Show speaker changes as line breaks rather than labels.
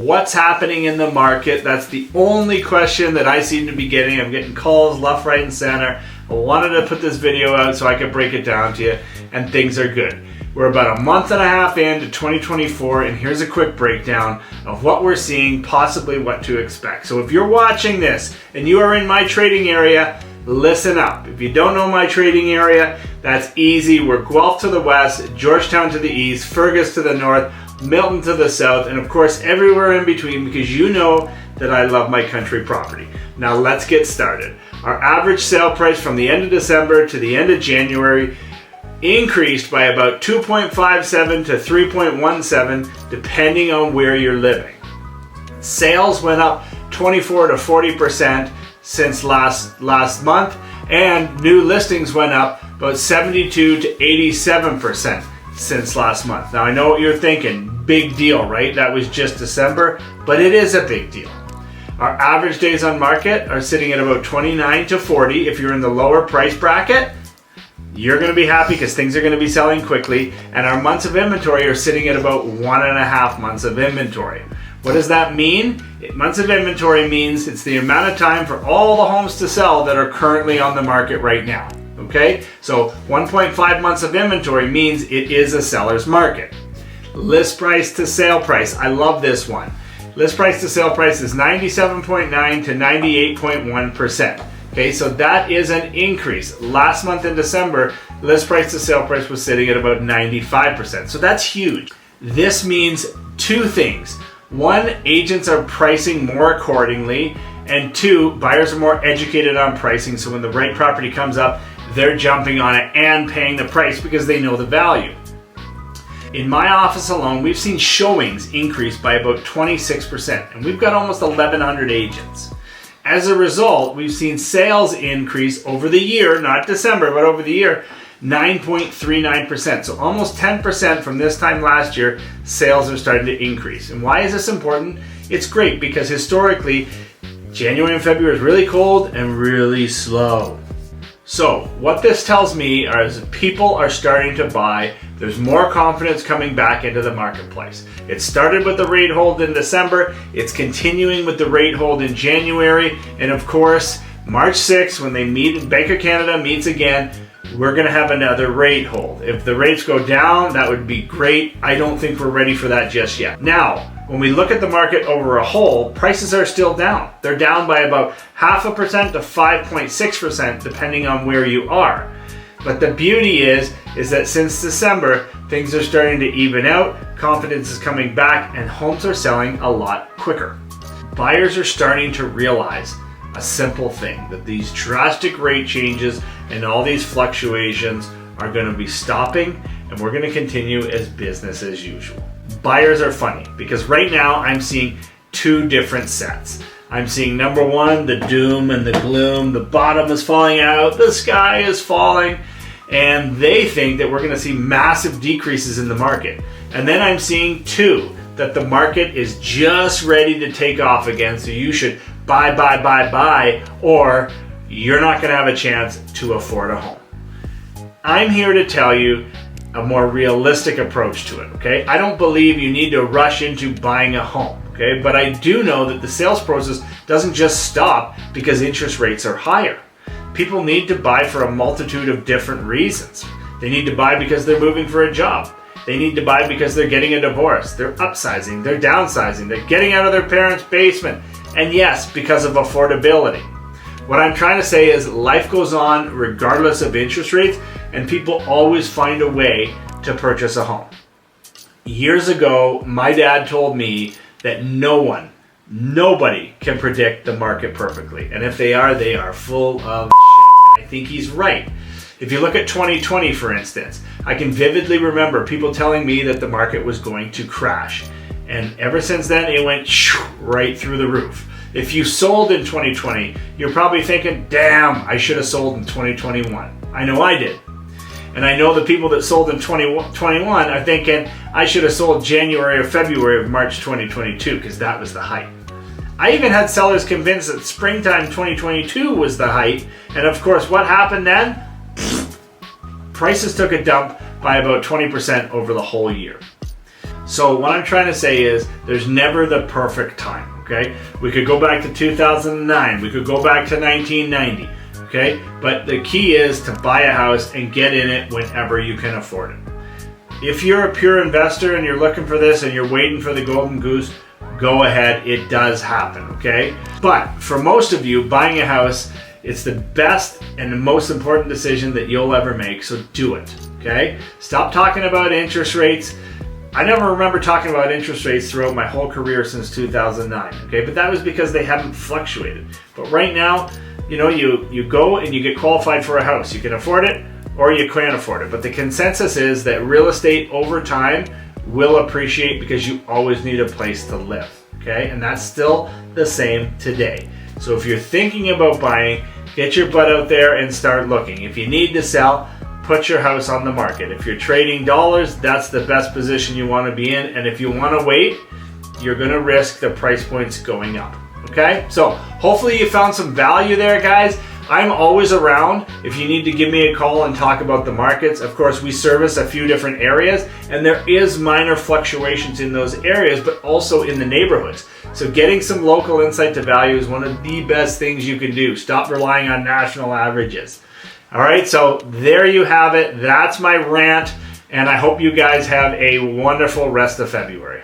What's happening in the market? That's the only question that I seem to be getting. I'm getting calls left, right, and center. I wanted to put this video out so I could break it down to you, and things are good. We're about a month and a half into 2024, and here's a quick breakdown of what we're seeing, possibly what to expect. So if you're watching this and you are in my trading area, listen up. If you don't know my trading area, that's easy. We're Guelph to the west, Georgetown to the east, Fergus to the north, Milton to the south, and of course everywhere in between, because you know that I love my country property. Now let's get started. Our average sale price from the end of December to the end of January increased by about 2.57 to 3.17 depending on where you're living. Sales went up 24 to 40% since last month, and new listings went up about 72 to 87% since last month. Now I know what you're thinking, big deal, right? That was just December, but it is a big deal. Our average days on market are sitting at about 29 to 40. If you're in the lower price bracket, you're going to be happy because things are going to be selling quickly, and our months of inventory are sitting at about 1.5 months of inventory. What does that mean? Months of inventory means it's the amount of time for all the homes to sell that are currently on the market right now. Okay, so 1.5 months of inventory means it is a seller's market. List price to sale price, I love this one. List price to sale price is 97.9 to 98.1%. Okay, so that is an increase. Last month in December, list price to sale price was sitting at about 95%. So that's huge. This means two things. One, agents are pricing more accordingly, and two, buyers are more educated on pricing, so when the right property comes up, they're jumping on it and paying the price because they know the value. In my office alone, we've seen showings increase by about 26%, and we've got almost 1,100 agents. As a result, we've seen sales increase over the year, not December, but over the year, 9.39%. So almost 10% from this time last year, sales are starting to increase. And why is this important? It's great because historically, January and February is really cold and really slow. So what this tells me is people are starting to buy. There's more confidence coming back into the marketplace. It started with the rate hold in December. It's continuing with the rate hold in January. And of course, March 6th, when they meet and Bank of Canada meets again, we're going to have another rate hold. If the rates go down, that would be great. I don't think we're ready for that just yet. Now, when we look at the market over a whole, prices are still down. They're down by about 0.5% to 5.6% depending on where you are. But the beauty is that since December, things are starting to even out, confidence is coming back, and homes are selling a lot quicker. Buyers are starting to realize a simple thing, that these drastic rate changes and all these fluctuations are going to be stopping, and we're going to continue as business as usual. Buyers are funny because right now I'm seeing two different sets. I'm seeing number one, the doom and the gloom, the bottom is falling out, the sky is falling, and they think that we're going to see massive decreases in the market. And then I'm seeing two, that the market is just ready to take off again, so you should buy, or you're not going to have a chance to afford a home. I'm here to tell you a more realistic approach to it, okay? I don't believe you need to rush into buying a home, okay? But I do know that the sales process doesn't just stop because interest rates are higher. People need to buy for a multitude of different reasons. They need to buy because they're moving for a job. They need to buy because they're getting a divorce. They're upsizing, they're downsizing, they're getting out of their parents' basement. And yes, because of affordability. What I'm trying to say is life goes on regardless of interest rates, and people always find a way to purchase a home. Years ago, my dad told me that nobody can predict the market perfectly. And if they are full of shit. I think he's right. If you look at 2020, for instance, I can vividly remember people telling me that the market was going to crash. And ever since then, it went right through the roof. If you sold in 2020, you're probably thinking, damn, I should have sold in 2021. I know I did. And I know the people that sold in 2021 are thinking, I should have sold January or February of March 2022 because that was the height. I even had sellers convinced that springtime 2022 was the height. And of course, what happened then? Prices took a dump by about 20% over the whole year. So what I'm trying to say is there's never the perfect time, okay? We could go back to 2009, we could go back to 1990, okay? But the key is to buy a house and get in it whenever you can afford it. If you're a pure investor and you're looking for this and you're waiting for the golden goose, go ahead, it does happen, okay? But for most of you, buying a house, it's the best and the most important decision that you'll ever make, so do it, okay? Stop talking about interest rates. I never remember talking about interest rates throughout my whole career since 2009, okay? But that was because they haven't fluctuated. But right now, you know, you go and you get qualified for a house. You can afford it or you can't afford it. But the consensus is that real estate over time will appreciate because you always need a place to live, okay? And that's still the same today. So if you're thinking about buying, get your butt out there and start looking. If you need to sell, put your house on the market. If you're trading dollars, that's the best position you want to be in. And if you want to wait, you're going to risk the price points going up. Okay? So hopefully you found some value there, guys. I'm always around if you need to give me a call and talk about the markets. Of course, we service a few different areas, and there is minor fluctuations in those areas, but also in the neighborhoods. So getting some local insight to value is one of the best things you can do. Stop relying on national averages. All right, so there you have it. That's my rant, and I hope you guys have a wonderful rest of February.